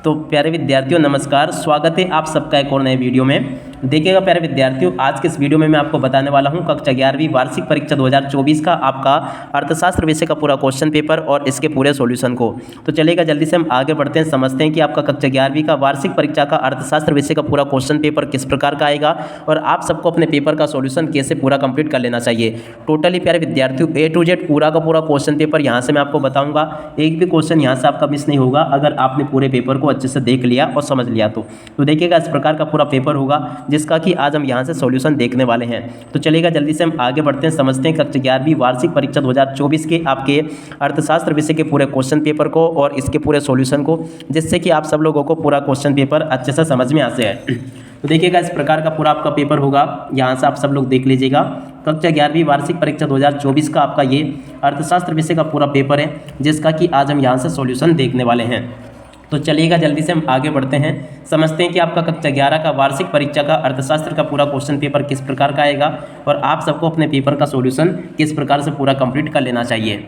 तो प्यारे विद्यार्थियों नमस्कार, स्वागत है आप सबका एक और नए वीडियो में। देखिएगा प्यारे विद्यार्थियों, आज के इस वीडियो में मैं आपको बताने वाला हूं कक्षा 11वीं वार्षिक परीक्षा 2024 का आपका अर्थशास्त्र विषय का पूरा क्वेश्चन पेपर और इसके पूरे सॉल्यूशन को। तो चलिएगा जल्दी से हम आगे बढ़ते हैं, समझते हैं कि आपका कक्षा 11वीं का वार्षिक परीक्षा का अर्थशास्त्र विषय का पूरा क्वेश्चन पेपर किस प्रकार का आएगा और आप सबको अपने पेपर का सॉल्यूशन कैसे पूरा कंप्लीट कर लेना चाहिए। टोटली प्यारे विद्यार्थियों A to Z पूरा का पूरा क्वेश्चन पेपर यहाँ से मैं आपको बताऊँगा। एक भी क्वेश्चन यहाँ से आपका मिस नहीं होगा अगर आपने पूरे पेपर को अच्छे से देख लिया और समझ लिया तो देखिएगा इस प्रकार का पूरा पेपर होगा जिसका कि आज हम यहाँ से सॉल्यूशन देखने वाले हैं। तो चलिएगा जल्दी से हम आगे बढ़ते हैं, समझते हैं कक्षा 11वीं वार्षिक परीक्षा 2024 के आपके अर्थशास्त्र विषय के पूरे क्वेश्चन पेपर को और इसके पूरे सॉल्यूशन को, जिससे कि आप सब लोगों को पूरा क्वेश्चन पेपर अच्छे से समझ में आ जाए। तो देखिएगा इस प्रकार का पूरा आपका पेपर होगा, यहाँ से आप सब लोग देख लीजिएगा। कक्षा 11वीं वार्षिक परीक्षा 2024 का आपका ये अर्थशास्त्र विषय का पूरा पेपर है जिसका कि आज हम यहाँ से सॉल्यूशन देखने वाले हैं। तो चलिएगा जल्दी से हम आगे बढ़ते हैं, समझते हैं कि आपका कक्षा 11 का वार्षिक परीक्षा का अर्थशास्त्र का पूरा क्वेश्चन पेपर किस प्रकार का आएगा और आप सबको अपने पेपर का सॉल्यूशन किस प्रकार से पूरा कंप्लीट कर लेना चाहिए।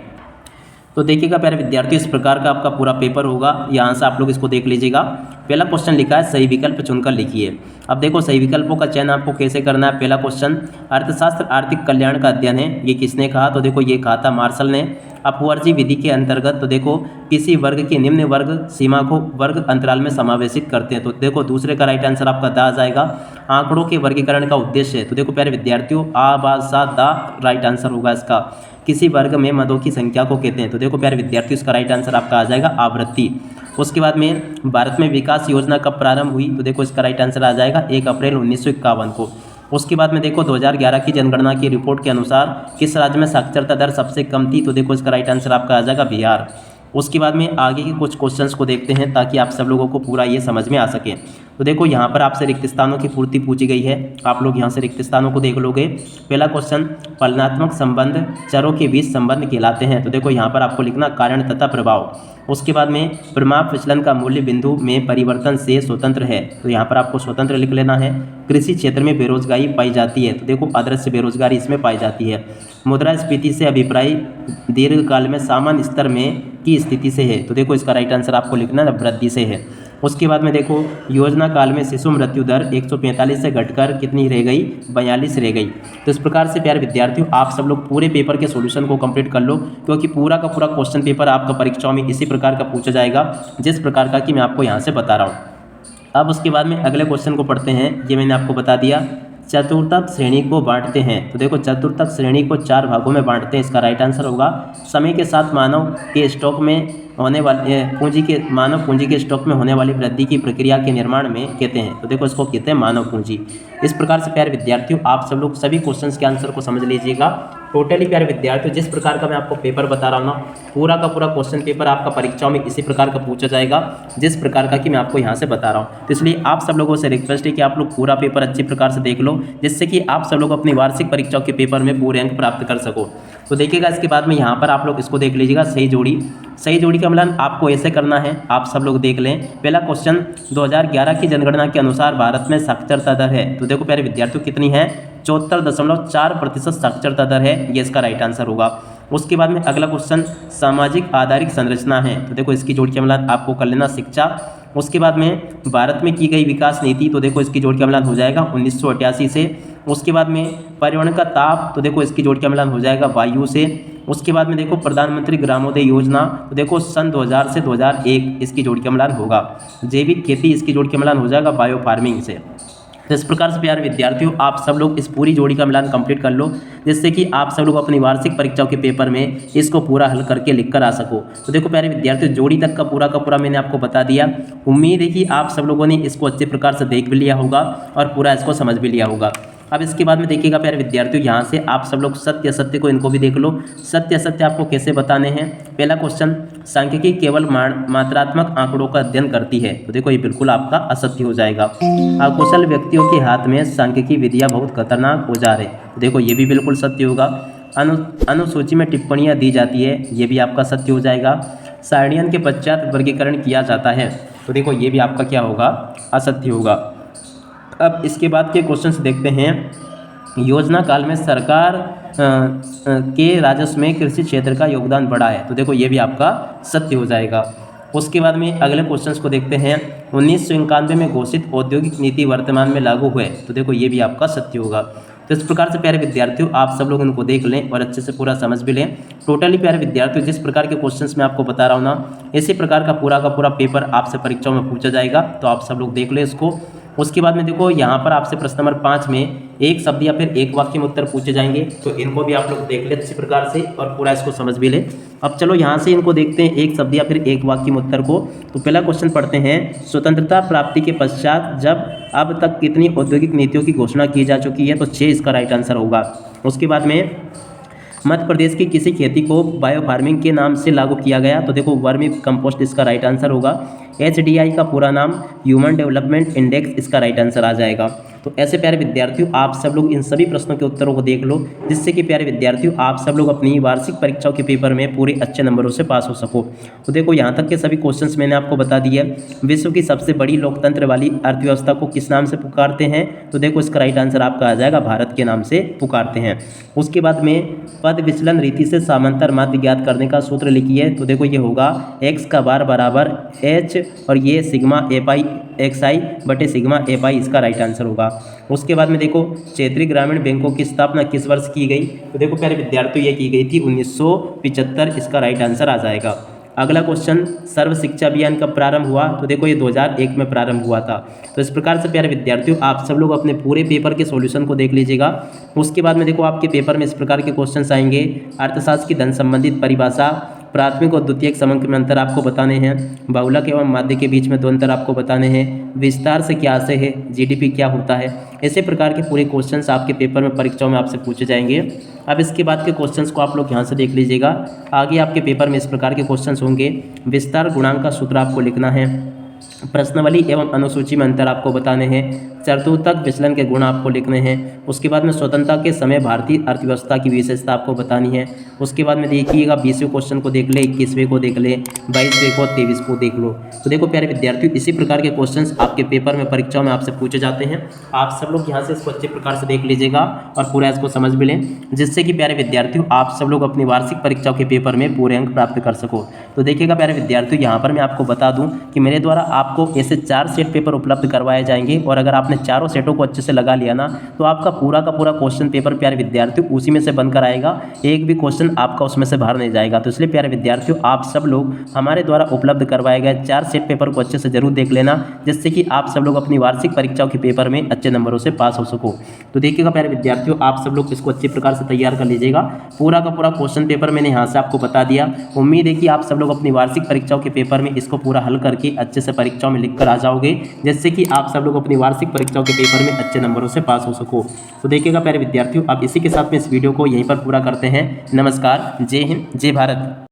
तो देखिएगा प्यारे विद्यार्थियों, इस प्रकार का आपका पूरा पेपर होगा, यहाँ से आप लोग इसको देख लीजिएगा। पहला क्वेश्चन लिखा है सही विकल्प चुनकर लिखिए। अब देखो सही विकल्पों का चयन आपको कैसे करना है। पहला क्वेश्चन, अर्थशास्त्र आर्थिक कल्याण का अध्ययन है, ये किसने कहा? तो देखो ये कहा था मार्शल ने। अपवर्जी विधि के अंतर्गत तो देखो किसी वर्ग की निम्न वर्ग सीमा को वर्ग अंतराल में समावेशित करते हैं। तो देखो दूसरे का राइट आंसर आपका दा आ जाएगा। आंकड़ों के वर्गीकरण का उद्देश्य है, तो देखो प्यारे विद्यार्थियों आ बा सा दा राइट आंसर होगा इसका। किसी वर्ग में मदों की संख्या को कहते हैं, तो देखो प्यारे विद्यार्थियों इसका राइट आंसर आपका आ जाएगा आवृत्ति। उसके बाद में भारत में विकास योजना कब प्रारंभ हुई? तो देखो इसका राइट आंसर आ जाएगा 1 अप्रैल 1951 को। उसके बाद में देखो 2011 की जनगणना की रिपोर्ट के अनुसार किस राज्य में साक्षरता दर सबसे कम थी? तो देखो इसका राइट आंसर आपका आ जाएगा बिहार। उसके बाद में आगे के कुछ क्वेश्चंस को देखते हैं ताकि आप सब लोगों को पूरा ये समझ में आ सके। तो देखो यहाँ पर आपसे रिक्त स्थानों की पूर्ति पूछी गई है, आप लोग यहाँ से रिक्त स्थानों को देख लोगे। पहला क्वेश्चन, फलनात्मक संबंध चरों के बीच संबंध कहलाते हैं, तो देखो यहाँ पर आपको लिखना कारण तथा प्रभाव। उसके बाद में परिमाप विचलन का मूल्य बिंदु में परिवर्तन से स्वतंत्र है, तो यहाँ पर आपको स्वतंत्र लिख लेना है। कृषि क्षेत्र में बेरोजगारी पाई जाती है, तो देखो अदृश्य बेरोजगारी इसमें पाई जाती है। मुद्रास्फीति से अभिप्राय दीर्घकाल में सामान्य स्तर में की स्थिति से है, तो देखो इसका राइट आंसर आपको लिखना है वृद्धि से है। उसके बाद में देखो योजना काल में शिशु मृत्यु दर 145 से घटकर कितनी रह गई? 42 रह गई। तो इस प्रकार से प्यारे विद्यार्थियों आप सब लोग पूरे पेपर के सॉल्यूशन को कंप्लीट कर लो, क्योंकि पूरा का पूरा क्वेश्चन पेपर आपका परीक्षाओं में इसी प्रकार का पूछा जाएगा जिस प्रकार का कि मैं आपको यहाँ से बता रहा हूँ। अब उसके बाद में अगले क्वेश्चन को पढ़ते हैं, ये मैंने आपको बता दिया। चतुर्थक श्रेणी को बांटते हैं, तो देखो चतुर्थक श्रेणी को 4 भागों में बांटते हैं, इसका राइट आंसर होगा समय के साथ मानव के स्टॉक में होने वाले मानव पूंजी के स्टॉक में होने वाली वृद्धि की प्रक्रिया के निर्माण में कहते हैं, तो देखो इसको कहते हैं मानव पूंजी। इस प्रकार से प्यारे विद्यार्थियों आप सब लोग सभी क्वेश्चंस के आंसर को समझ लीजिएगा। टोटली प्यारे विद्यार्थियों जिस प्रकार का मैं आपको पेपर बता रहा हूँ ना, पूरा का पूरा क्वेश्चन पेपर आपका परीक्षाओं में इसी प्रकार का पूछा जाएगा जिस प्रकार का कि मैं आपको यहाँ से बता रहा हूँ। तो इसलिए आप सब लोगों से रिक्वेस्ट है कि आप लोग पूरा पेपर अच्छी प्रकार से देख लो, जिससे कि आप सब लोग अपनी वार्षिक परीक्षाओं के पेपर में पूरे अंक प्राप्त कर सको। तो देखिएगा इसके बाद में यहाँ पर आप लोग इसको देख लीजिएगा, सही जोड़ी का मिलान आपको ऐसे करना है, आप सब लोग देख लें। पहला क्वेश्चन, 2011 की जनगणना के अनुसार भारत में साक्षरता दर है, तो देखो प्यारे विद्यार्थियों कितनी है? 74.4% साक्षरता दर है, ये इसका राइट आंसर होगा। उसके बाद में अगला क्वेश्चन, सामाजिक आधारित संरचना है, तो देखो इसकी जोड़ का मिलान आपको कर लेना शिक्षा। उसके बाद में भारत में की गई विकास नीति, तो देखो इसकी जोड़ का मिलान हो जाएगा 1988 से। उसके बाद में पर्यावरण का ताप, तो देखो इसकी जोड़ का मिलान हो जाएगा वायु से। उसके बाद में देखो प्रधानमंत्री ग्रामोदय योजना, तो देखो सन 2000 से 2001 इसकी जोड़ का मिलान होगा। जैविक खेती, इसकी जोड़ का मिलान हो जाएगा बायो फार्मिंग से। तो इस प्रकार से प्यारे विद्यार्थियों आप सब लोग इस पूरी जोड़ी का मिलान कंप्लीट कर लो, जिससे कि आप सब लोग अपनी वार्षिक परीक्षाओं के पेपर में इसको पूरा हल करके लिख कर आ सको। तो देखो प्यारे विद्यार्थियों जोड़ी तक का पूरा मैंने आपको बता दिया। उम्मीद है कि आप सब लोगों ने इसको अच्छे प्रकार से देख भी लिया होगा और पूरा इसको समझ भी लिया होगा। अब इसके बाद में देखिएगा प्यारे विद्यार्थियों, यहाँ से आप सब लोग सत्य असत्य को इनको भी देख लो। सत्य असत्य आपको कैसे बताने हैं। पहला क्वेश्चन, सांख्यिकी केवल मात्रात्मक आंकड़ों का अध्ययन करती है, तो देखो ये बिल्कुल आपका असत्य हो जाएगा। अकुशल व्यक्तियों के हाथ में सांख्यिकी विधियाँ बहुत खतरनाक औजार है, तो देखो ये भी बिल्कुल सत्य होगा। अनुसूची में टिप्पणियाँ दी जाती है, ये भी आपका सत्य हो जाएगा। सारणियन के पश्चात वर्गीकरण किया जाता है, तो देखो ये भी आपका क्या होगा? असत्य होगा। अब इसके बाद के क्वेश्चंस देखते हैं। योजना काल में सरकार के राजस्व में कृषि क्षेत्र का योगदान बढ़ा है, तो देखो ये भी आपका सत्य हो जाएगा। उसके बाद में अगले क्वेश्चन को देखते हैं। 1991 में घोषित औद्योगिक नीति वर्तमान में लागू हुए, तो देखो ये भी आपका सत्य होगा। तो इस प्रकार से प्यारे विद्यार्थियों आप सब लोग इनको देख लें और अच्छे से पूरा समझ भी लें। टोटली प्यारे विद्यार्थियों जिस प्रकार के क्वेश्चंस मैं आपको बता रहा हूँ ना, इसी प्रकार का पूरा पेपर आपसे परीक्षाओं में पूछा जाएगा, तो आप सब लोग देख लें इसको। उसके बाद में देखो यहाँ पर आपसे प्रश्न नंबर 5 में एक शब्द या फिर एक वाक्य में उत्तर पूछे जाएंगे, तो इनको भी आप लोग देख ले अच्छी प्रकार से और पूरा इसको समझ भी ले। अब चलो यहाँ से इनको देखते हैं एक शब्द या फिर एक वाक्य में उत्तर को। तो पहला क्वेश्चन पढ़ते हैं, स्वतंत्रता प्राप्ति के पश्चात जब अब तक कितनी औद्योगिक नीतियों की घोषणा की जा चुकी है, तो 6 इसका राइट आंसर होगा। उसके बाद में मध्य प्रदेश की किसी खेती को बायो फार्मिंग के नाम से लागू किया गया, तो देखो वर्मी कंपोस्ट इसका राइट आंसर होगा। HDI का पूरा नाम ह्यूमन डेवलपमेंट इंडेक्स इसका राइट आंसर आ जाएगा। तो ऐसे प्यारे विद्यार्थियों आप सब लोग इन सभी प्रश्नों के उत्तरों को देख लो, जिससे कि प्यारे विद्यार्थियों आप सब लोग अपनी वार्षिक परीक्षाओं के पेपर में पूरे अच्छे नंबरों से पास हो सको। तो देखो यहाँ तक के सभी क्वेश्चंस मैंने आपको बता दिए। विश्व की सबसे बड़ी लोकतंत्र वाली अर्थव्यवस्था को किस नाम से पुकारते हैं, तो देखो इसका राइट आंसर आपका आ जाएगा भारत के नाम से पुकारते हैं। उसके बाद में पद विचलन रीति से समांतर माध्य ज्ञात करने का सूत्र लिखिए, तो देखो ये होगा x का बार बराबर h और ये सिग्मा एपाई xi बटे सिग्मा एपाई इसका राइट आंसर होगा। उसके बाद में देखो क्षेत्रीय ग्रामीण बैंकों की स्थापना किस वर्ष की गई, तो देखो प्यारे विद्यार्थियों ये की गई थी 1975, इसका राइट आंसर आ जाएगा। अगला क्वेश्चन, सर्व शिक्षा अभियान कब प्रारंभ हुआ, तो देखो ये 2001 में प्रारंभ हुआ था। तो इस प्रकार से प्यारे विद्यार्थियों आप सब लोग अपने पूरे पेपर के सॉल्यूशन को देख लीजिएगा। उसके बाद में देखो आपके पेपर में इस प्रकार के क्वेश्चंस आएंगे, अर्थशास्त्र की धन संबंधित परिभाषा, प्राथमिक और द्वितीयक समंक में अंतर आपको बताने हैं, बहुलक एवं माध्य के बीच में 2 अंतर आपको बताने हैं, विस्तार से क्या आशय है, GDP क्या होता है। ऐसे प्रकार के पूरे क्वेश्चंस आपके पेपर में परीक्षाओं में आपसे पूछे जाएंगे। अब इसके बाद के क्वेश्चंस को आप लोग यहाँ से देख लीजिएगा। आगे आपके पेपर में इस प्रकार के क्वेश्चंस होंगे, विस्तार गुणांक का सूत्र आपको लिखना है, प्रश्नावली एवं अनुसूची में अंतर आपको बताने हैं, चतुर्थक विचलन के गुण आपको लिखने हैं। उसके बाद में स्वतंत्रता के समय भारतीय अर्थव्यवस्था की विशेषता आपको बतानी है। उसके बाद में देखिएगा 20वें क्वेश्चन को देख ले, 21वें को देख ले, 22वें को, 23 को देख लो। तो देखो प्यारे विद्यार्थियों इसी प्रकार के क्वेश्चंस आपके पेपर में परीक्षाओं में आपसे पूछे जाते हैं। आप सब लोग यहाँ से इसको अच्छे प्रकार से देख लीजिएगा और पूरा इसको समझ भी लें, जिससे कि प्यारे विद्यार्थियों आप सब लोग अपनी वार्षिक परीक्षाओं के पेपर में पूरे अंक प्राप्त कर सको। तो देखिएगा प्यारे विद्यार्थियों यहाँ पर मैं आपको बता दूँ कि मेरे द्वारा आपको ऐसे 4 सेट पेपर उपलब्ध करवाए जाएंगे, और अगर आपने चारों सेटों को अच्छे से लगा लिया ना, तो आपका पूरा का पूरा क्वेश्चन पेपर प्यारे विद्यार्थियों उसी में से बनकर आएगा, एक भी क्वेश्चन आपका उसमें से बाहर नहीं जाएगा। तो इसलिए प्यारे विद्यार्थियों आप सब लोग हमारे द्वारा उपलब्ध करवाए गए 4 सेट पेपर को अच्छे से जरूर देख लेना, जिससे कि आप सब लोग अपनी वार्षिक परीक्षाओं के पेपर में अच्छे नंबरों से पास हो सको। तो देखिएगा प्यारे विद्यार्थियों आप सब लोग इसको अच्छी प्रकार से तैयार कर लीजिएगा। पूरा का पूरा क्वेश्चन पेपर मैंने यहाँ से आपको बता दिया। उम्मीद है कि आप सब लोग अपनी वार्षिक परीक्षाओं के पेपर में इसको पूरा हल करके अच्छे से परीक्षाओं में लिखकर आ जाओगे, जिससे कि आप सब लोग अपनी वार्षिक परीक्षाओं के पेपर में अच्छे नंबरों से पास हो सको। तो देखिएगा प्यारे विद्यार्थियों अब इसी के साथ में इस वीडियो को यहीं पर पूरा करते हैं। नमस्कार, जय हिंद, जय भारत।